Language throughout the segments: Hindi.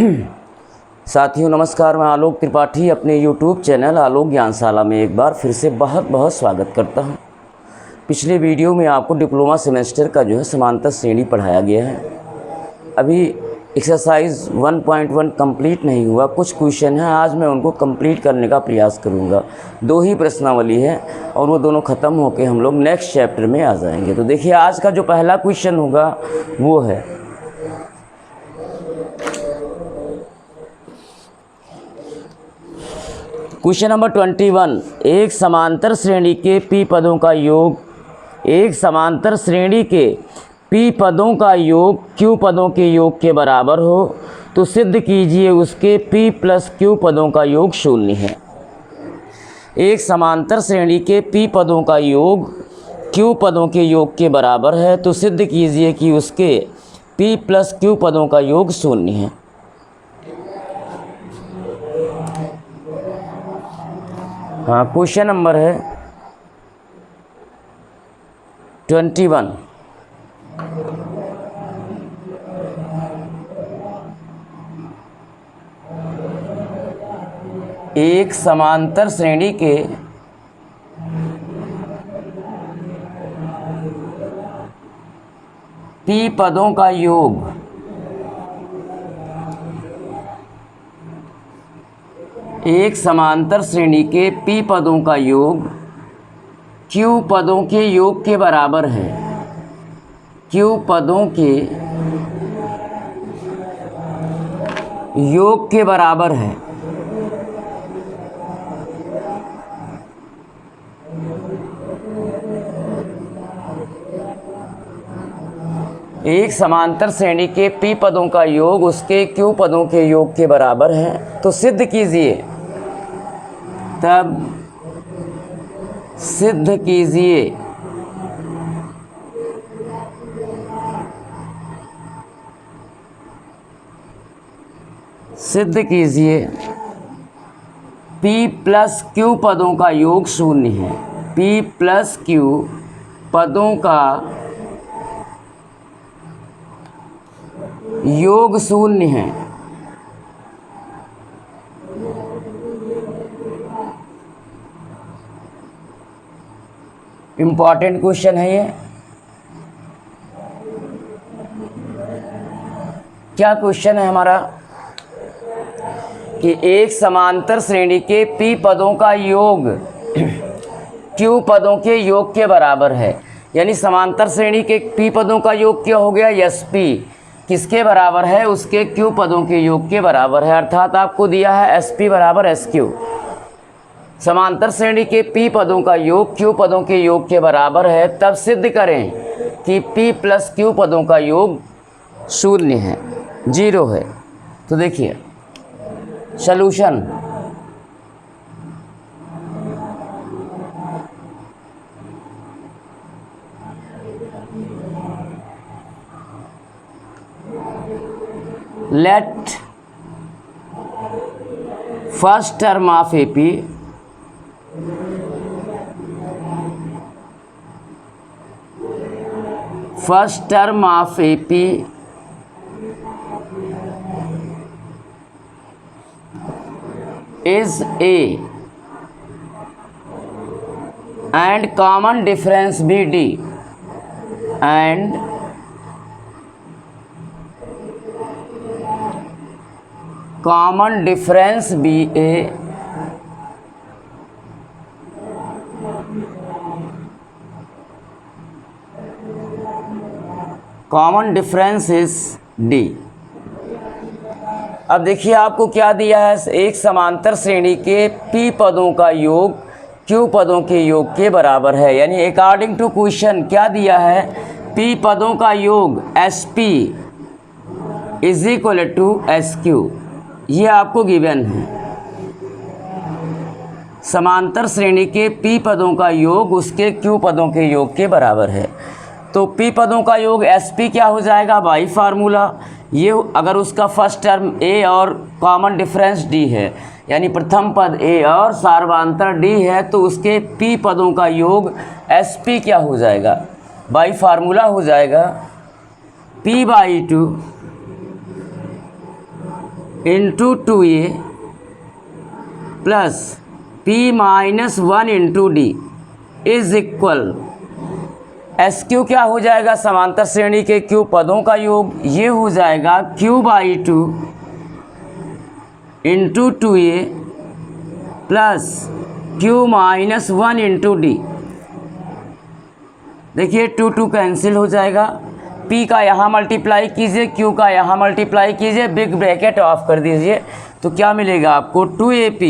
साथियों नमस्कार, मैं आलोक त्रिपाठी अपने YouTube चैनल आलोक ज्ञानशाला में एक बार फिर से बहुत बहुत स्वागत करता हूं। पिछले वीडियो में आपको डिप्लोमा सेमेस्टर का जो है समांतर श्रेणी पढ़ाया गया है। अभी एक्सरसाइज 1.1 कंप्लीट नहीं हुआ, कुछ क्वेश्चन हैं, आज मैं उनको कंप्लीट करने का प्रयास करूंगा। 2 ही प्रश्नावली है और वो दोनों ख़त्म होकर हम लोग नेक्स्ट चैप्टर में आ जाएंगे। तो देखिए आज का जो पहला क्वेश्चन होगा वो है क्वेश्चन नंबर 21। एक समांतर श्रेणी के p पदों का योग p पदों का योग q पदों के योग के बराबर हो तो सिद्ध कीजिए उसके p प्लस q पदों का योग 0 है। एक समांतर श्रेणी के p पदों का योग q पदों के योग के बराबर है तो सिद्ध कीजिए कि उसके p प्लस q पदों का योग 0 है। हाँ, क्वेश्चन नंबर है 21। एक समांतर श्रेणी के p पदों का योग एक समांतर श्रेणी के p पदों का योग q पदों के योग के बराबर है। q पदों के योग के बराबर है। एक समांतर श्रेणी के p पदों का योग उसके q पदों के योग के बराबर है तो सिद्ध कीजिए, तब सिद्ध कीजिए p प्लस q पदों का योग 0 है। p प्लस q पदों का योग 0 है। इम्पॉर्टेंट क्वेश्चन है ये। क्या क्वेश्चन है हमारा कि एक समांतर श्रेणी के p पदों का योग q पदों के योग के बराबर है। यानी समांतर श्रेणी के p पदों का योग क्या हो गया, sp किसके बराबर है, उसके q पदों के योग के बराबर है। अर्थात आपको दिया है sp बराबर sq। समांतर श्रेणी के p पदों का योग q पदों के योग के बराबर है, तब सिद्ध करें कि p प्लस q पदों का योग 0 है, 0 है। तो देखिए solution, let first term of AP is A and common difference be D and common difference be A common difference is D। अब देखिए आपको क्या दिया है, एक समांतर श्रेणी के p पदों का योग q पदों के योग के बराबर है। यानी अकॉर्डिंग टू क्वेश्चन क्या दिया है, p पदों का योग sp is equal to sq, ये आपको गिवन है। समांतर श्रेणी के p पदों का योग उसके q पदों के योग के बराबर है। तो p पदों का योग sp क्या हो जाएगा, बाई फार्मूला ये, अगर उसका फर्स्ट टर्म a और कॉमन डिफरेंस d है, यानी प्रथम पद a और सार्वधातुक d है, तो उसके p पदों का योग sp क्या हो जाएगा, बाई फार्मूला हो जाएगा p/2 into 2a plus p minus 1 into d is equal, S Q क्या हो जाएगा, समांतर श्रेणी के क्यू पदों का योग, ये हो जाएगा q/2 into 2a plus q minus 1 into D. देखिए 2 कैंसिल हो जाएगा, p का यहाँ मल्टीप्लाई कीजिए, q का यहाँ मल्टीप्लाई कीजिए, बिग ब्रैकेट ऑफ कर दीजिए, तो क्या मिलेगा आपको 2ap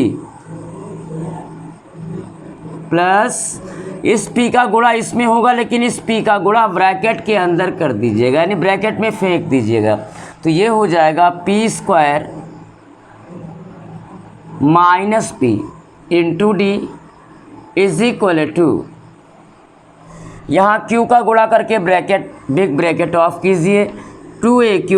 प्लस इस p का गुणा इसमें होगा, लेकिन इस p का गुणा ब्रैकेट के अंदर कर दीजिएगा, यानी ब्रैकेट में फेंक दीजिएगा, तो ये हो जाएगा p² minus p into d is equal to, यहाँ q का गुणा करके ब्रैकेट बिग ब्रैकेट ऑफ कीजिए, 2aq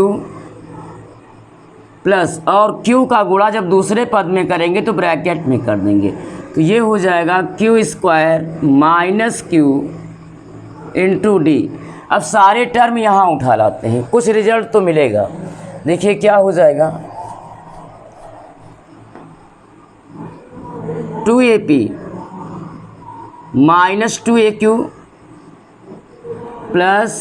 प्लस और q का गुणा जब दूसरे पद में करेंगे तो ब्रैकेट में कर देंगे, तो ये हो जाएगा q² minus q into D. अब सारे टर्म यहाँ उठा लाते हैं, कुछ रिजल्ट तो मिलेगा। देखिए क्या हो जाएगा, 2ap minus 2aq plus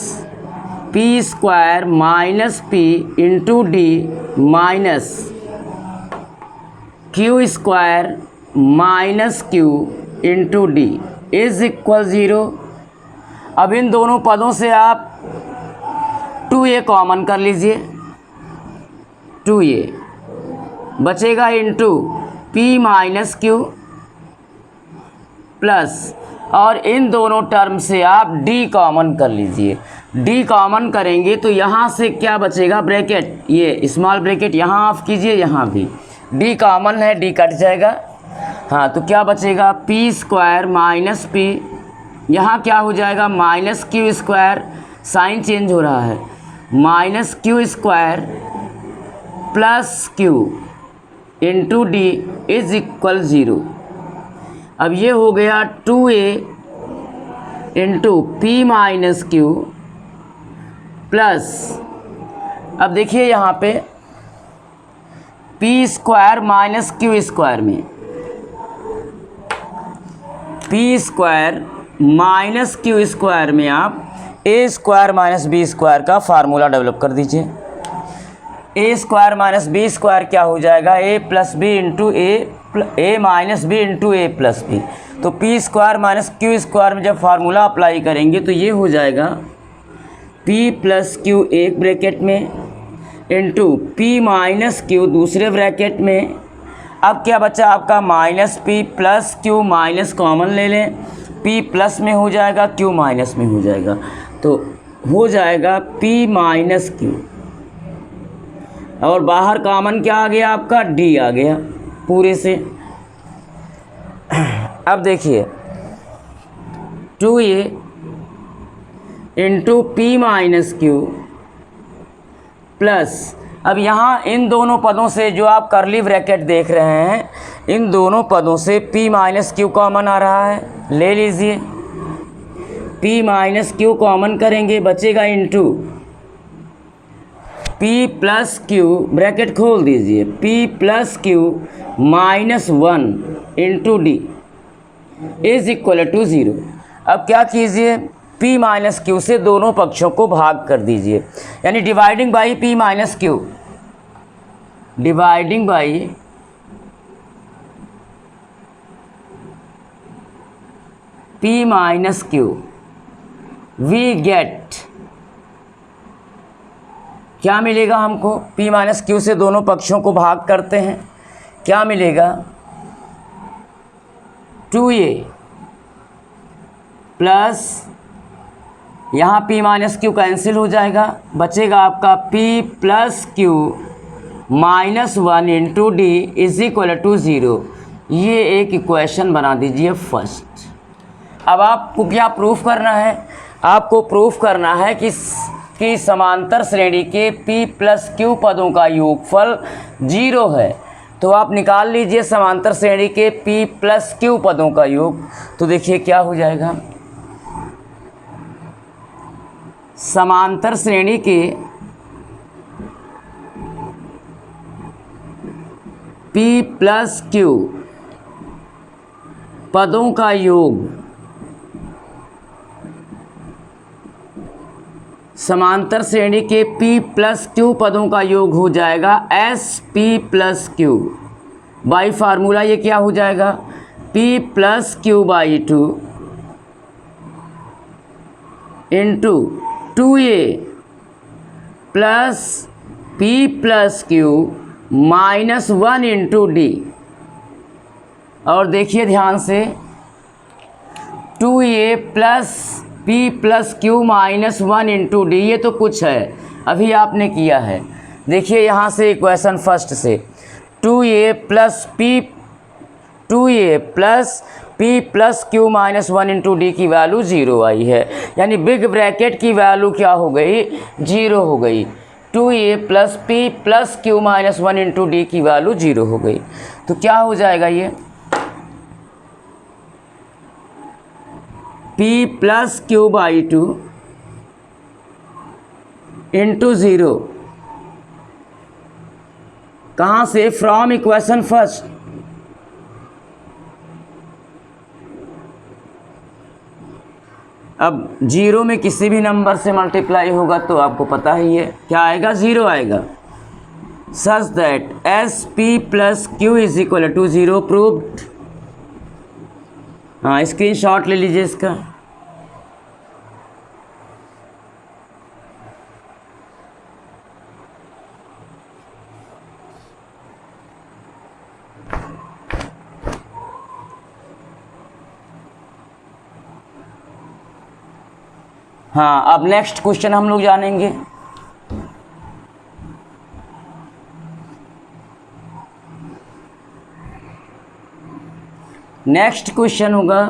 p² minus p into D minus q² minus q into d is equal 0। अब इन दोनों पदों से आप 2a कॉमन कर लीजिए, 2a बचेगा into p minus q plus, और इन दोनों टर्म से आप d कॉमन कर लीजिए, d कॉमन करेंगे तो यहाँ से क्या बचेगा, ब्रैकेट, ये स्मॉल ब्रैकेट यहाँ ऑफ कीजिए, यहाँ भी d कॉमन है, d कट जाएगा। हाँ, तो क्या बचेगा p² माइनस p, यहाँ क्या हो जाएगा माइनस q², साइन चेंज हो रहा है, minus q² plus q into d is equal 0। अब ये हो गया 2a into p minus q plus, अब देखिए यहाँ पे p² माइनस q² में p² माइनस q² में आप a² माइनस b² का फार्मूला डेवलप कर दीजिए। a² माइनस b² क्या हो जाएगा, a plus b into a minus b into a plus b, तो p² माइनस q² में जब फार्मूला अप्लाई करेंगे तो ये हो जाएगा p प्लस q एक ब्रैकेट में इंटू p माइनस q दूसरे ब्रैकेट में। अब क्या बचा आपका minus p plus q minus common ले लें, p प्लस में हो जाएगा, q माइनस में हो जाएगा, तो हो जाएगा p माइनस q, और बाहर कॉमन क्या आ गया आपका, d आ गया पूरे से। अब देखिए 2a into p minus q plus, अब यहाँ इन दोनों पदों से जो आप करली ब्रैकेट देख रहे हैं, इन दोनों पदों से p माइनस q कॉमन आ रहा है, ले लीजिए, p माइनस q कॉमन करेंगे, बचेगा into p plus q, bracket खोल दीजिए, p plus q minus 1 into d is equal to 0। अब क्या कीजिए, p माइनस q से दोनों पक्षों को भाग कर दीजिए, यानी dividing by p minus q, dividing by p minus q, we get, क्या मिलेगा हमको, p माइनस q से दोनों पक्षों को भाग करते हैं, क्या मिलेगा 2a प्लस, यहाँ p माइनस q कैंसिल हो जाएगा, बचेगा आपका p plus q minus 1 into d is equal to 0। ये एक इक्वेशन बना दीजिए फर्स्ट। अब आपको क्या प्रूफ करना है, आपको प्रूफ करना है कि समांतर श्रेणी के p प्लस q पदों का योगफल 0 है। तो आप निकाल लीजिए समांतर श्रेणी के p प्लस q पदों का योग, तो देखिए क्या हो जाएगा, समांतर श्रेणी के पी प्लस क्यू पदों का योग समांतर श्रेणी के P प्लस क्यू पदों का योग हो जाएगा SP plus q. By formula ये क्या हो जाएगा, P plus q by 2 into 2A plus P plus q minus 1 into D। और देखिए ध्यान से 2A plus P plus q minus 1 into D, ये तो कुछ है अभी आपने किया है। देखिए यहाँ से इक्वेशन फर्स्ट से 2A plus P plus q minus 1 into D की वैल्यू 0 आई है, यानी बिग ब्रैकेट की वैल्यू क्या हो गई, 0 हो गई। 2A plus P plus q minus 1 into D की वैल्यू 0 हो गई। तो क्या हो जाएगा ये P plus q by 2 into 0, कहाँ से, फ्रॉम इक्वेशन फर्स्ट। अब 0 में किसी भी नंबर से मल्टीप्लाई होगा तो आपको पता ही है क्या आएगा, 0 आएगा। Such that SP plus q is equal to 0 proved. हाँ, स्क्रीनशॉट ले लीजिए इसका। हाँ, अब नेक्स्ट क्वेश्चन हम लोग जानेंगे। नेक्स्ट क्वेश्चन होगा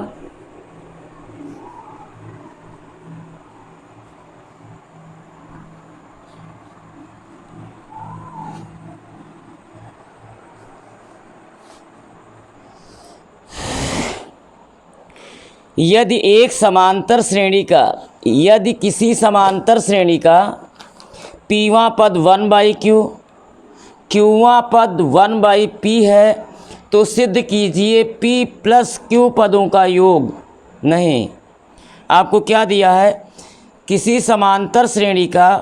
यदि किसी समांतर श्रेणी का पीवां पद 1/q क्यूवां पद 1/p है तो सिद्ध कीजिए P प्लस Q पदों का योग। नहीं, आपको क्या दिया है, किसी समांतर श्रेणी का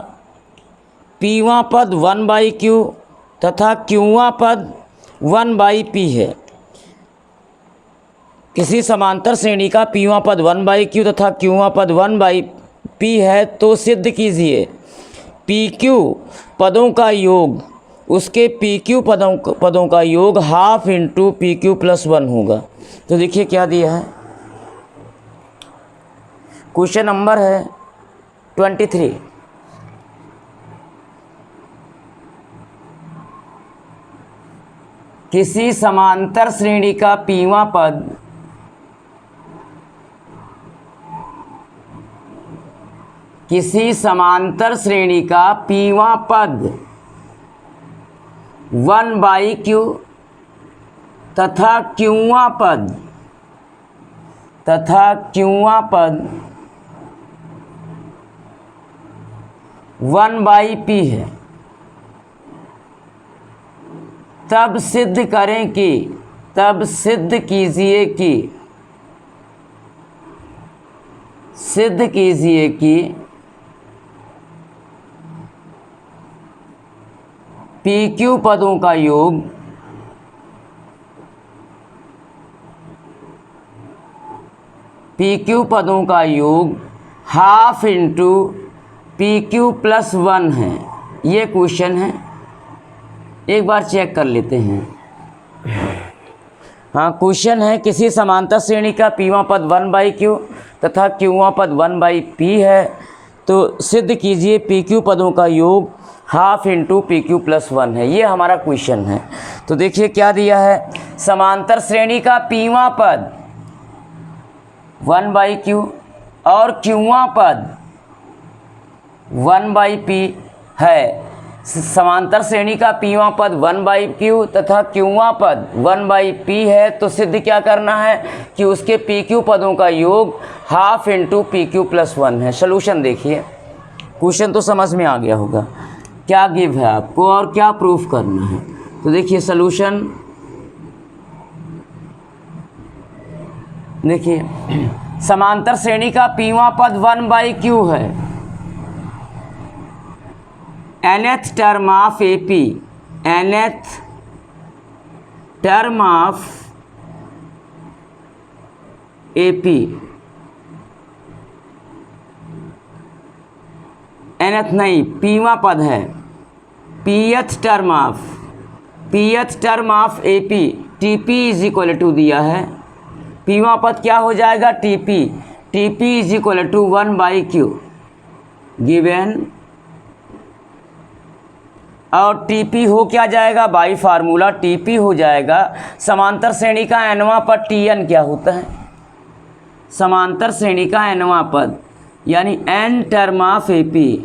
पीवां पद 1/q तथा क्यूवां पद 1/p है। किसी समांतर श्रेणी का पीवां पद 1/q तथा क्यूवां पद 1/p है तो सिद्ध कीजिए PQ पदों का योग, उसके PQ पदों का योग हाफ इंटू PQ प्लस 1 होगा। तो देखिए क्या दिया है, क्वेश्चन नंबर है 23। किसी समांतर श्रेणी का पीवां पद किसी समांतर श्रेणी का पीवां पद 1/q तथा क्यूवां पद 1/p है, तब सिद्ध कीजिए कि PQ पदों का योग हाफ इंटू PQ प्लस 1 है। ये क्वेश्चन है, एक बार चेक कर लेते हैं। हाँ, क्वेश्चन है किसी समांतर श्रेणी का पीवां पद 1/q तथा क्यूवां पद 1/p है तो सिद्ध कीजिए PQ पदों का योग हाफ इंटू PQ प्लस 1 है। ये हमारा क्वेश्चन है। तो देखिए क्या दिया है, समांतर श्रेणी का पीवां पद 1/q और क्यूवां पद 1/p है। समांतर श्रेणी का पीवां पद 1/q तथा क्यूवां पद 1/p है तो सिद्ध क्या करना है कि उसके PQ पदों का योग हाफ इंटू PQ प्लस 1 है। सॉल्यूशन देखिए, क्वेश्चन तो समझ में आ गया होगा क्या गिव है आपको और क्या प्रूफ करना है। तो देखिए सॉल्यूशन देखिए समांतर श्रेणी का पीवां पद 1/q है, nth term of AP, nth term of AP, nth नहीं पीवां पद है, pth term of AP, TP is equal to दिया है, पीवां पद क्या हो जाएगा TP is equal to 1/q given, और TP हो क्या जाएगा बाई फार्मूला, TP हो जाएगा समांतर श्रेणी का nवां पद Tn क्या होता है, समांतर श्रेणी का nवां पद यानी n term of AP,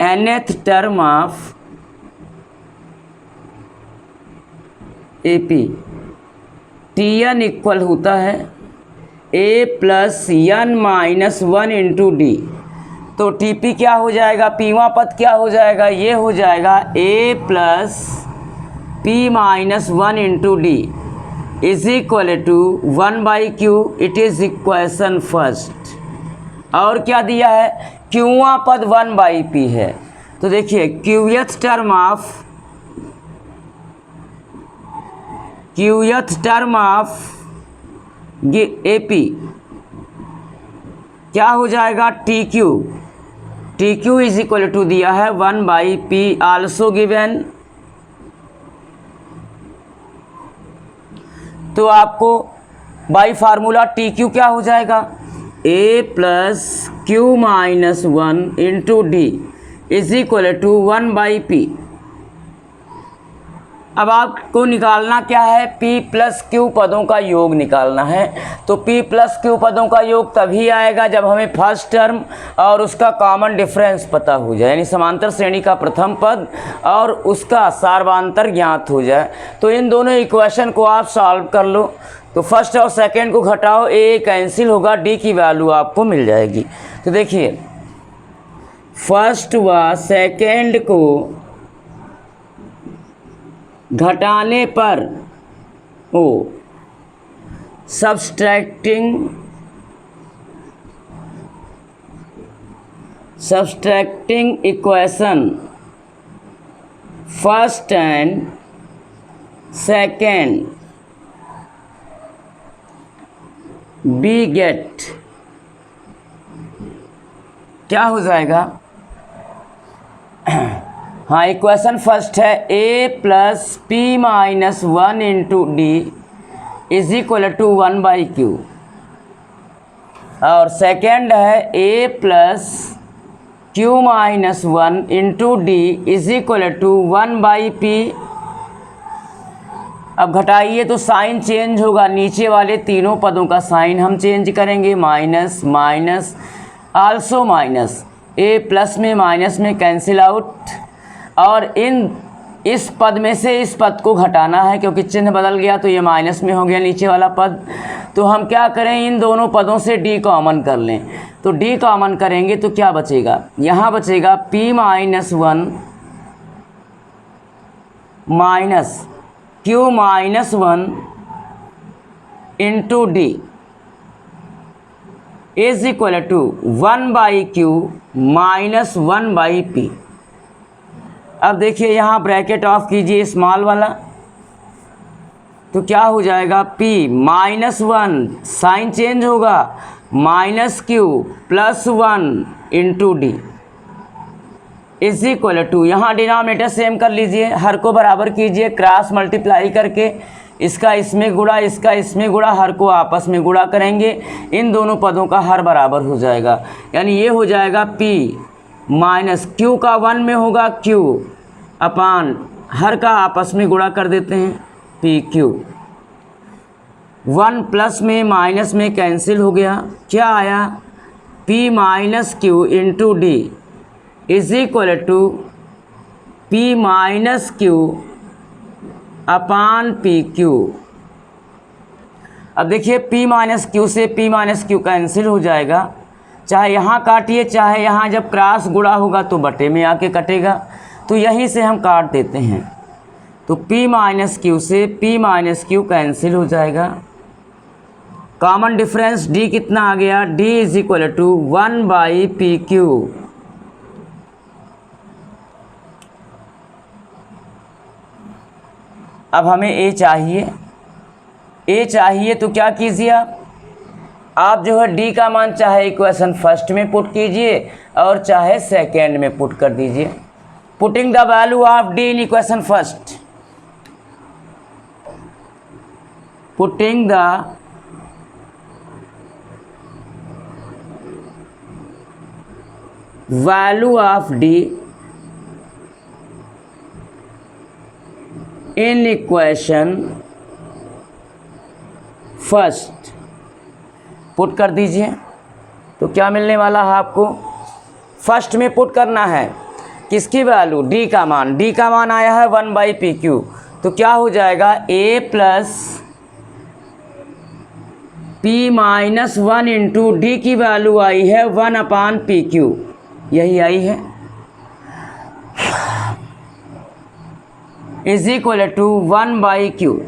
nth term of AP, Tn equal होता है A plus n minus 1 into D. तो TP क्या हो जाएगा, पीवां पद क्या हो जाएगा, ये हो जाएगा A plus P minus 1 into d is equal to 1/q। It is equation first. और क्या दिया है, क्यूवां पद 1/p है। तो देखिए क्यूएथ टर्म ऑफ AP क्या हो जाएगा TQ इज इक्वल टू दिया है 1/p आल्सो गिवन। तो आपको बाई फार्मूला TQ क्या हो जाएगा, A plus Q minus 1 into d is equal to 1/p। अब आपको निकालना क्या है, P प्लस Q पदों का योग निकालना है। तो P प्लस Q पदों का योग तभी आएगा जब हमें फर्स्ट टर्म और उसका कॉमन डिफरेंस पता हो जाए, यानी समांतर श्रेणी का प्रथम पद और उसका सार्वधातुक ज्ञात हो जाए। तो इन दोनों इक्वेशन को आप सॉल्व कर लो। तो फर्स्ट और सेकेंड को घटाओ, A कैंसिल होगा, D की वैल्यू आपको मिल जाएगी। तो देखिए फर्स्ट व सेकेंड को घटाने पर subtracting equation first and second we get क्या हो जाएगा, हाँ इक्वेशन फर्स्ट है A plus P minus 1 into d is equal to 1/q और सेकेंड है A plus Q minus 1 into d is equal to 1/p। अब घटाइए तो साइन चेंज होगा, नीचे वाले तीनों पदों का साइन हम चेंज करेंगे, minus minus also minus, A plus में माइनस में कैंसिल आउट, और इस पद में से इस पद को घटाना है क्योंकि चिन्ह बदल गया तो ये माइनस में हो गया नीचे वाला पद। तो हम क्या करें, इन दोनों पदों से D कॉमन कर लें। तो D कॉमन करेंगे तो क्या बचेगा, यहाँ बचेगा P minus 1 minus Q minus 1 into d is equal to 1/q minus 1/p। अब देखिए यहाँ ब्रैकेट ऑफ कीजिए स्मॉल वाला, तो क्या हो जाएगा P माइनस 1 साइन चेंज होगा, minus Q plus 1 into d is equal to, यहाँ डिनोमिनेटर सेम कर लीजिए, हर को बराबर कीजिए, क्रॉस मल्टीप्लाई करके इसका इसमें गुणा इसका इसमें गुणा, हर को आपस में गुणा करेंगे, इन दोनों पदों का हर बराबर हो जाएगा। यानी ये हो जाएगा P माइनस Q का 1 में होगा Q अपान हर का आपस में गुणा कर देते हैं PQ, 1 प्लस में माइनस में कैंसिल हो गया, क्या आया P minus Q into d is equal to P minus Q upon PQ। अब देखिए P माइनस Q से P माइनस Q कैंसिल हो जाएगा, चाहे यहाँ काटिए चाहे यहाँ जब क्रॉस गुणा होगा तो बटे में आके कटेगा, तो यहीं से हम काट देते हैं। तो P माइनस क्यू से P माइनस क्यू कैंसिल हो जाएगा। कॉमन डिफरेंस D कितना आ गया, D is equal to 1/PQ। अब हमें A चाहिए तो क्या कीजिए आप जो है D का मान चाहे इक्वेशन फर्स्ट में पुट कीजिए और चाहे सेकेंड में पुट कर दीजिए। Putting the value of D in equation first, putting the value of D in equation first put कर दीजिए। तो क्या मिलने वाला है आपको, फर्स्ट में पुट करना है किसकी वैल्यू, D का मान आया है 1/PQ। तो क्या हो जाएगा, A plus P minus 1 into D की वैल्यू आई है 1/PQ, यही आई है, इज इक्वल टू 1/Q।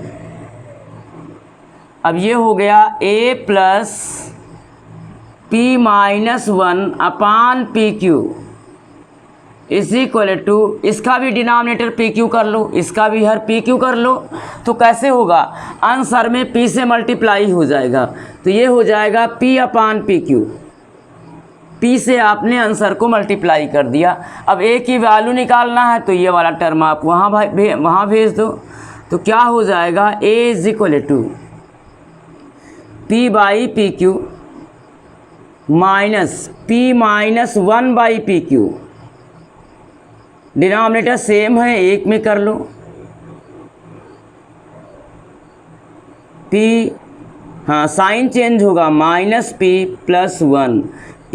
अब ये हो गया A plus P minus 1/PQ is equal to, इसका भी डिनोमिनेटर PQ कर लो, इसका भी हर PQ कर लो। तो कैसे होगा, आंसर में P से मल्टीप्लाई हो जाएगा, तो ये हो जाएगा P/PQ। P से आपने आंसर को मल्टीप्लाई कर दिया। अब A की वैल्यू निकालना है तो ये वाला टर्म आप वहाँ भेज दो। तो क्या हो जाएगा, A is equal to P/PQ minus P minus 1/PQ, denominator same है, एक में कर लो, P, हाँ साइन चेंज होगा, minus P plus 1,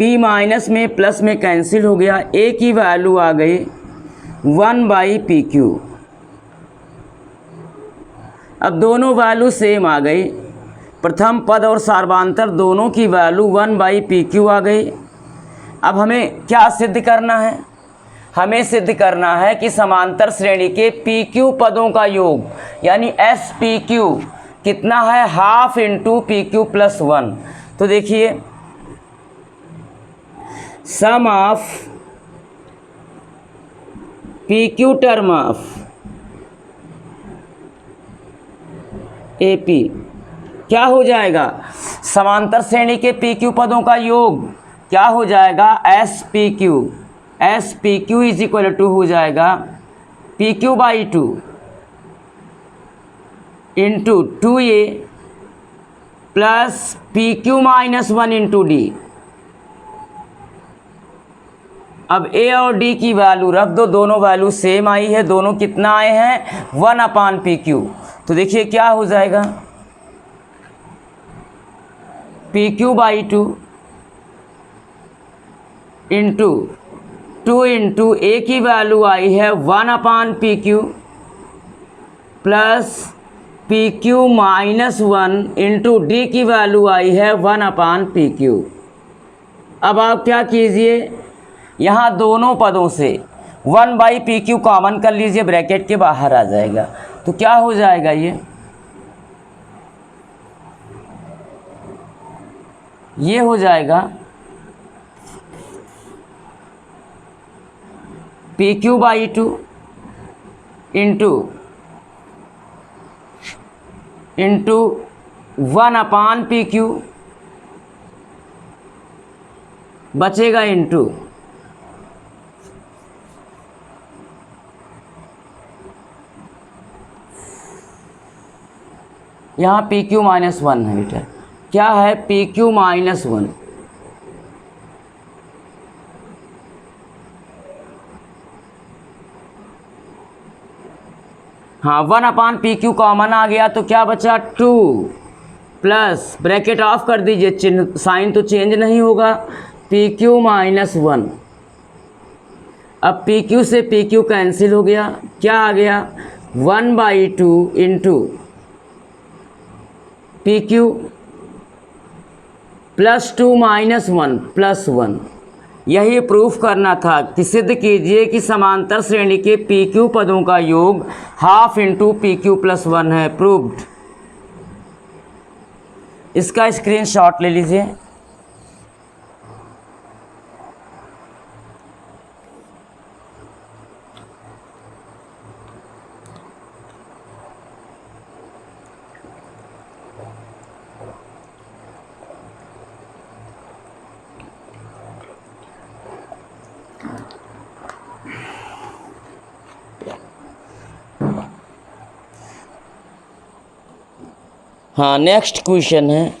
P minus में प्लस में कैंसिल हो गया, A की वैल्यू आ गई 1/PQ। अब दोनों वैल्यू सेम आ गई, प्रथम पद और सार्वधातुक दोनों की वैल्यू 1/PQ आ गई। अब हमें क्या सिद्ध करना है, हमें सिद्ध करना है कि समांतर श्रेणी के PQ पदों का योग यानी SPQ कितना है, हाफ इंटू PQ प्लस 1। तो देखिए sum of PQ term of AP क्या हो जाएगा, समांतर श्रेणी के PQ पदों का योग क्या हो जाएगा, SPQ इज इक्वल टू हो जाएगा PQ/2 into 2A plus PQ minus 1 into D। अब A और D की वैल्यू रख दो, दोनों वैल्यू सेम आई है, दोनों कितना आए हैं 1/PQ। तो देखिए क्या हो जाएगा, PQ/2 इंटू 2 इंटू A की वैल्यू आई है 1/PQ plus PQ minus 1 into D की वैल्यू आई है 1/PQ। अब आप क्या कीजिए, यहाँ दोनों पदों से 1/PQ कॉमन कर लीजिए, ब्रैकेट के बाहर आ जाएगा। तो क्या हो जाएगा, ये हो जाएगा PQ/2 इंटू 1/PQ बचेगा इंटू यहाँ PQ माइनस 1 है बेटा, क्या है PQ माइनस 1, हाँ 1/PQ कॉमन आ गया, तो क्या बचा 2 प्लस ब्रैकेट ऑफ कर दीजिए, चिन्ह साइन तो चेंज नहीं होगा, PQ माइनस 1। अब PQ से PQ कैंसिल हो गया, क्या आ गया 1/2 into PQ plus 2 minus 1 plus 1 यही प्रूफ करना था कि सिद्ध कीजिए कि समांतर श्रेणी के पी क्यू पदों का योग half into P Q plus 1 है। प्रूव्ड। इसका स्क्रीनशॉट ले लीजिए। हाँ, नेक्स्ट क्वेश्चन है।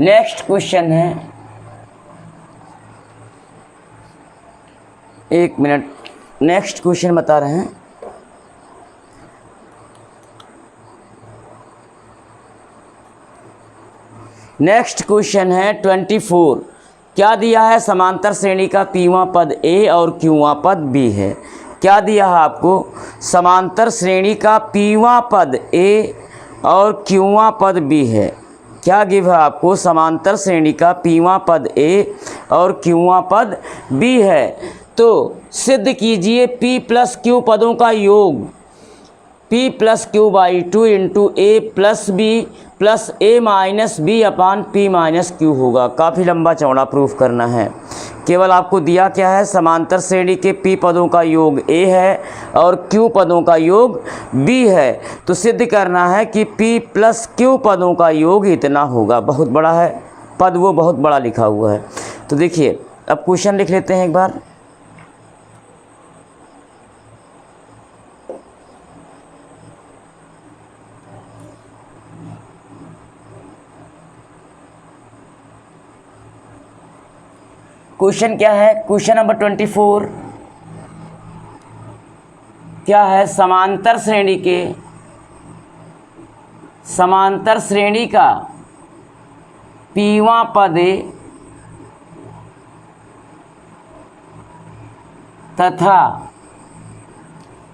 नेक्स्ट क्वेश्चन है, एक मिनट, नेक्स्ट क्वेश्चन बता रहे हैं। नेक्स्ट क्वेश्चन है 24। क्या दिया है? समांतर श्रेणी का पीवां पद ए और क्यूवां पद बी है। क्या दिया है आपको? समांतर श्रेणी का पीवां पद ए और क्यूवां पद बी है। क्या गिव है आपको? समांतर श्रेणी का पीवां पद ए और क्यूवां पद बी है। तो सिद्ध कीजिए पी प्लस क्यू पदों का योग P plus q by 2 into a plus b plus a minus b upon p minus q होगा। काफ़ी लंबा चौड़ा प्रूफ करना है। केवल आपको दिया क्या है? समांतर श्रेणी के P पदों का योग A है और Q पदों का योग B है। तो सिद्ध करना है कि P प्लस Q पदों का योग इतना होगा। बहुत बड़ा है पद, वो बहुत बड़ा लिखा हुआ है। तो देखिए, अब क्वेश्चन लिख लेते हैं एक बार। क्वेश्चन क्या है? क्वेश्चन नंबर 24 क्या है? समांतर श्रेणी का पीवां पद ए तथा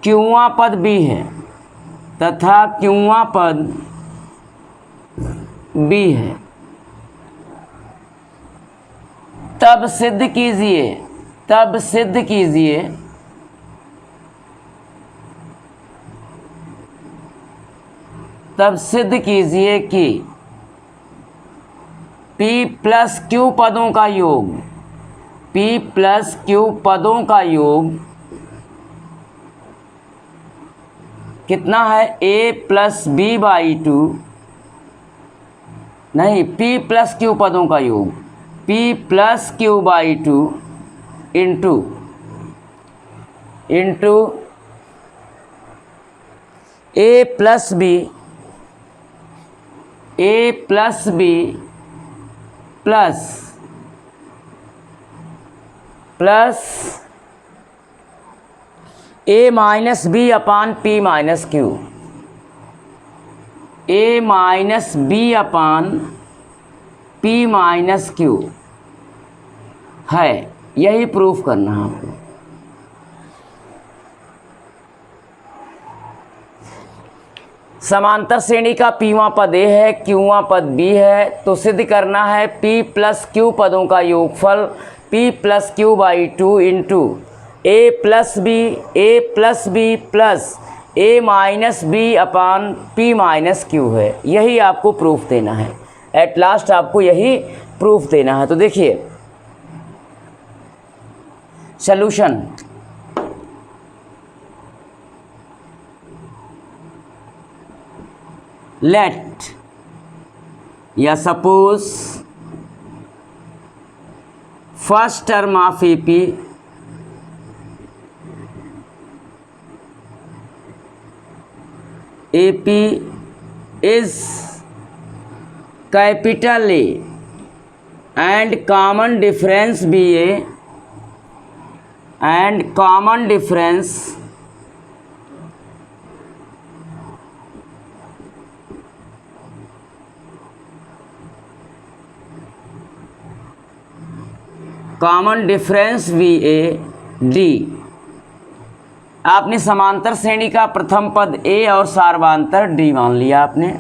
क्यूवां पद बी है, तथा क्यूवां पद बी है। तब सिद्ध कीजिए, तब सिद्ध कीजिए तब सिद्ध कीजिए कि P प्लस Q पदों का योग, P प्लस Q पदों का योग कितना है? A प्लस बी बाई 2, नहीं, P प्लस Q पदों का योग P plus q by 2 into a plus b plus a minus b upon p minus q, a minus b upon P minus q है। यही प्रूफ करना है आपको। समांतर श्रेणी का पीवां पद ए है, क्यूवां पद बी है। तो सिद्ध करना है P प्लस क्यू पदों का योगफल P plus q by 2 into a plus b plus a minus b upon P minus q है। यही आपको प्रूफ देना है। एट लास्ट आपको यही प्रूफ देना है। तो देखिए सॉल्यूशन। लेट या suppose first term of AP is capital A and common difference BA and common difference VA D। आपने समांतर श्रेणी का प्रथम पद A और सार्वधातर D मान लिया आपने।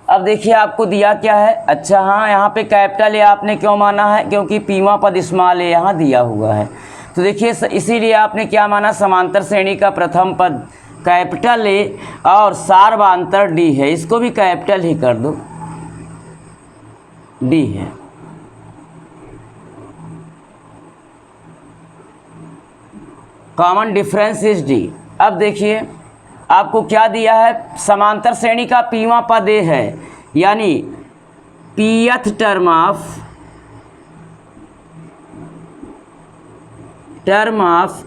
अब देखिए आपको दिया क्या है। अच्छा हाँ, यहाँ पे कैपिटल ए आपने क्यों माना है, क्योंकि पीवा पद स्मॉल ए यहाँ दिया हुआ है। तो देखिए इसीलिए आपने क्या माना, समांतर श्रेणी का प्रथम पद कैपिटल ए और सार्वधातर डी है, इसको भी कैपिटल ही कर दो, डी है। Common difference is D. अब देखिए आपको क्या दिया है, समांतर श्रेणी का पीवा पद ए है, यानी पीथ टर्म ऑफ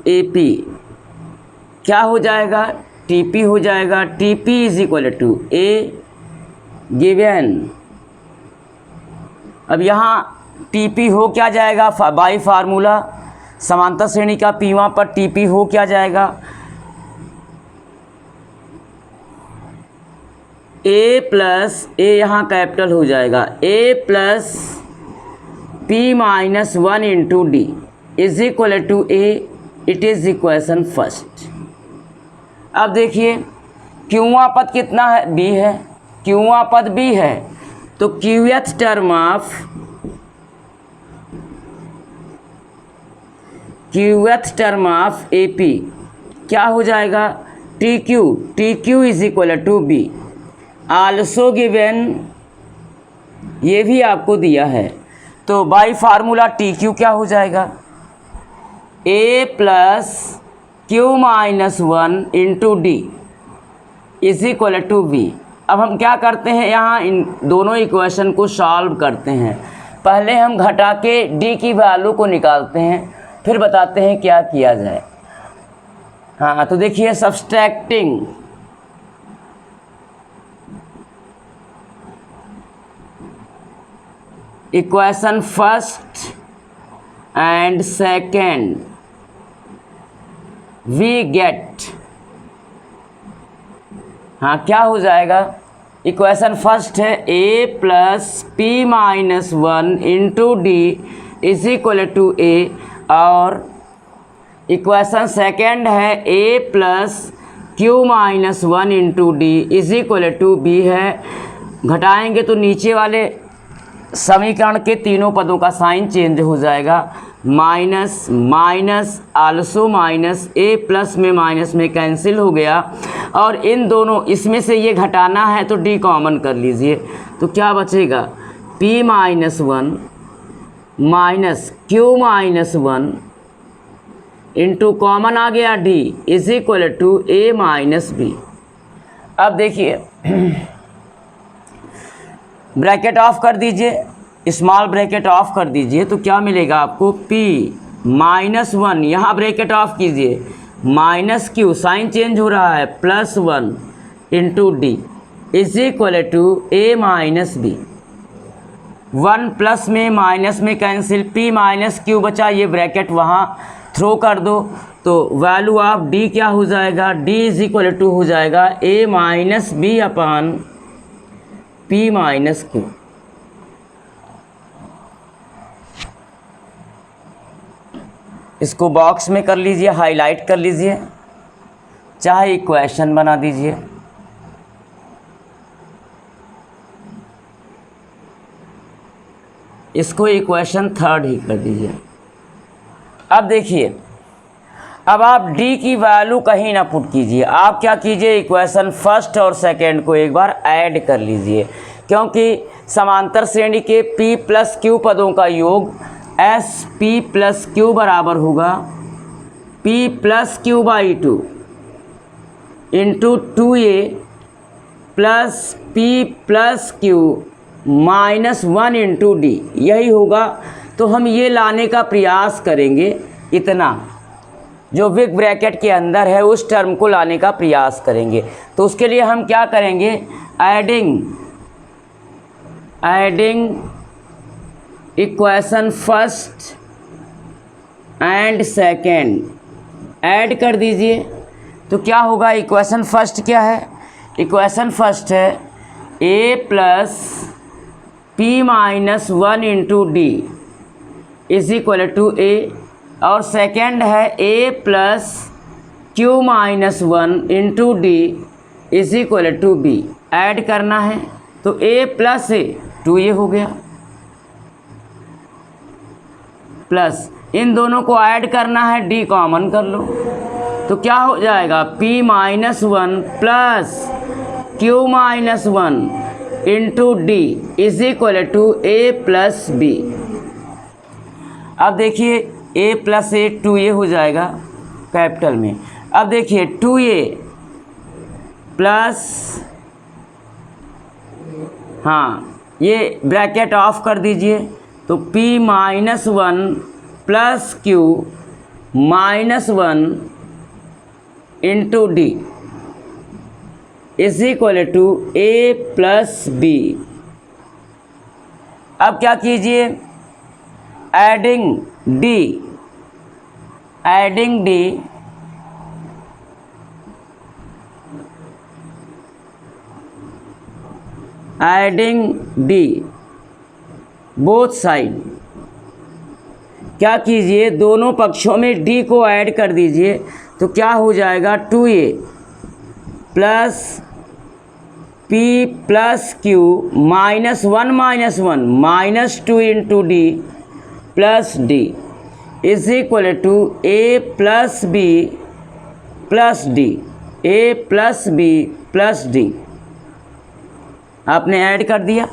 एपी क्या हो जाएगा, टीपी हो जाएगा। TP is equal to a given. अब यहाँ टीपी हो क्या जाएगा, बाई फार्मूला समांतर श्रेणी का पीवा पर टीपी हो क्या जाएगा, ए प्लस ए यहाँ कैपिटल हो जाएगा, a plus p minus 1 into d is equal to a. It is equation first. अब देखिए क्यूआ पद कितना है, बी है, क्यूआ पद बी है, तो क्यूएथ टर्म ऑफ एपी क्या हो जाएगा, t q is equal to b. Also given, ये भी आपको दिया है, तो बाई फार्मूला टी क्यू क्या हो जाएगा, a plus q minus 1 into d is equal to b. अब हम क्या करते हैं, यहाँ इन दोनों इक्वेशन को सॉल्व करते हैं। पहले हम घटा के डी की वैल्यू को निकालते हैं, फिर बताते हैं क्या किया जाए। हाँ तो देखिए subtracting equation first and second we get, हाँ क्या हो जाएगा, इक्वेशन फर्स्ट है a plus p minus 1 into d is equal to a, और इक्वेशन सेकेंड है a plus q minus 1 into d is equal to b है। घटाएंगे तो नीचे वाले समीकरण के तीनों पदों का साइन चेंज हो जाएगा, माइनस माइनस आल्सो माइनस, ए प्लस में माइनस में कैंसिल हो गया, और इन दोनों इसमें से ये घटाना है तो डी कॉमन कर लीजिए, तो क्या बचेगा, p minus 1 minus q minus 1 into common आ गया d is equal to a minus b. अब देखिए ब्रैकेट ऑफ कर दीजिए, स्मॉल ब्रैकेट ऑफ कर दीजिए, तो क्या मिलेगा आपको, p माइनस 1, यहाँ ब्रैकेट ऑफ कीजिए, माइनस क्यू साइन चेंज हो रहा है, plus 1 into d is equal to a minus b. 1 plus में माइनस में कैंसिल, p माइनस क्यू बचा, ये ब्रैकेट वहाँ थ्रो कर दो, तो वैल्यू ऑफ d क्या हो जाएगा, d इज इक्वल टू हो जाएगा a minus b upon p minus q. इसको बॉक्स में कर लीजिए, हाईलाइट कर लीजिए, चाहे इक्वेशन बना दीजिए। इसको इक्वेशन थर्ड ही कर दीजिए। अब देखिए, अब आप d की वैल्यू कहीं ना पुट कीजिए, आप क्या कीजिए, इक्वेशन फर्स्ट और सेकेंड को एक बार ऐड कर लीजिए, क्योंकि समांतर श्रेणी के p प्लस क्यू पदों का योग एस पी प्लस क्यू बराबर होगा p plus q by 2 into 2a plus p plus q minus 1 into D, यही होगा। तो हम ये लाने का प्रयास करेंगे, इतना जो बिग ब्रैकेट के अंदर है उस टर्म को लाने का प्रयास करेंगे। तो उसके लिए हम क्या करेंगे, adding equation first and second add कर दीजिए तो क्या होगा। इक्वेशन फर्स्ट क्या है, इक्वेशन फर्स्ट है a plus p minus one into d is equal to a, और सेकेंड है a plus q minus one into d is equal to b. Add करना है तो a प्लस ए 2a हो गया, प्लस इन दोनों को ऐड करना है, d कॉमन कर लो तो क्या हो जाएगा p minus one plus q minus one into d is equal to a plus b. अब देखिए a प्लस ए 2a हो जाएगा कैपिटल में। अब देखिए 2a प्लस, हाँ ये ब्रैकेट ऑफ कर दीजिए तो p minus one plus q minus one into d is equal to a plus b. अब क्या कीजिए, adding d, adding d adding d both side, क्या कीजिए दोनों पक्षों में d को ऐड कर दीजिए तो क्या हो जाएगा 2a plus p plus q minus one minus two into d plus d is equal to a plus b plus d, a plus b plus d. आपने ऐड कर दिया।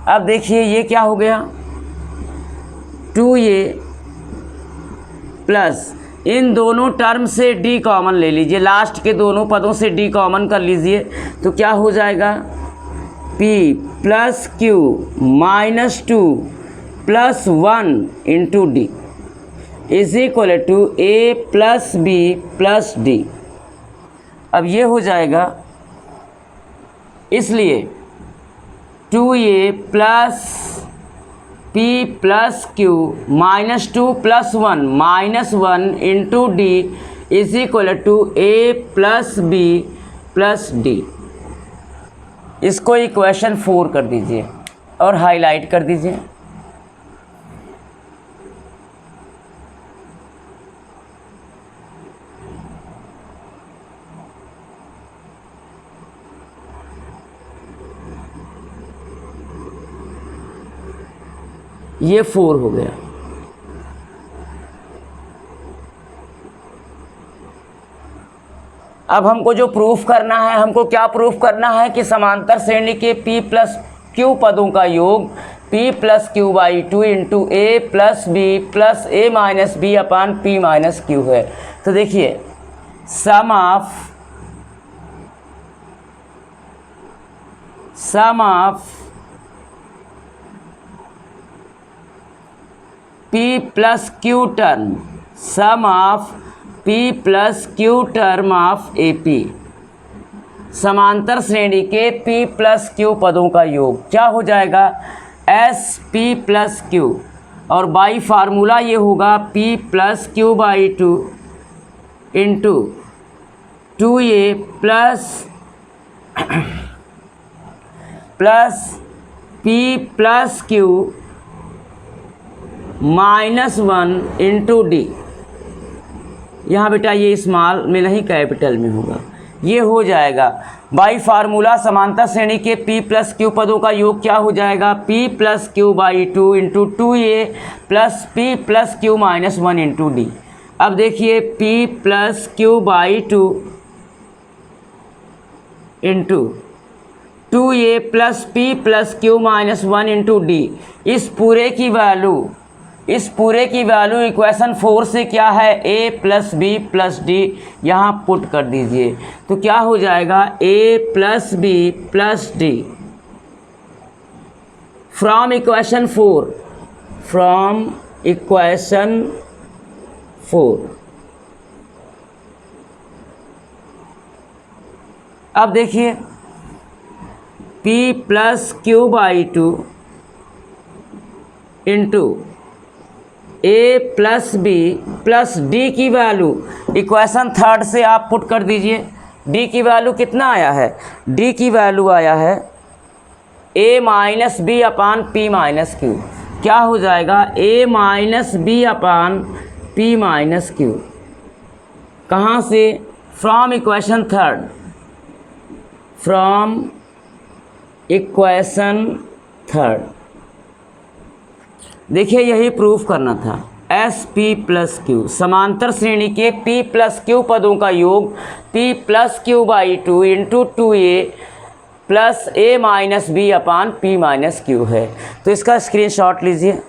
अब देखिए ये क्या हो गया 2a प्लस इन दोनों टर्म से d कॉमन ले लीजिए, लास्ट के दोनों पदों से d कॉमन कर लीजिए तो क्या हो जाएगा p plus q minus two plus one into d is equal to a plus b plus d. अब ये हो जाएगा, इसलिए 2a plus p plus q minus two plus one into d is equal to a plus b plus d. इसको इक्वेशन 4 कर दीजिए और हाईलाइट कर दीजिए। ये 4 हो गया। अब हमको जो प्रूफ करना है, हमको क्या प्रूफ करना है कि समांतर श्रेणी के p प्लस क्यू पदों का योग p plus q by two into a plus b plus a minus b upon p minus q है। तो देखिए sum of p plus q term, sum of p plus q term of AP, समांतर श्रेणी के p प्लस क्यू पदों का योग क्या हो जाएगा SP प्लस क्यू, और बाई फार्मूला ये होगा p plus q by two into 2a plus p plus q minus one into D. यहाँ बेटा ये स्मॉल में नहीं कैपिटल में होगा, ये हो जाएगा बाई फार्मूला समांतर श्रेणी के p प्लस क्यू पदों का योग क्या हो जाएगा p plus q by two into 2a plus p plus q minus one into D. अब देखिए p plus q by two into 2a plus p plus q minus one into D, इस पूरे की वैल्यू इक्वेशन 4 से क्या है a plus b plus d, यहाँ पुट कर दीजिए तो क्या हो जाएगा a plus b plus d from equation 4। अब देखिए p plus q by two into a plus b plus d की वैल्यू इक्वेशन थर्ड से आप पुट कर दीजिए। डी की वैल्यू कितना आया है? डी की वैल्यू आया है ए minus b upon p minus Q. क्या हो जाएगा? ए minus b upon p minus Q. कहाँ से? From equation third, from equation third. देखिए यही प्रूफ करना था। एस पी प्लस क्यू, समांतर श्रेणी के पी प्लस क्यू पदों का योग p plus q by 2 into 2a plus a minus b upon p minus q है। तो इसका स्क्रीनशॉट लीजिए।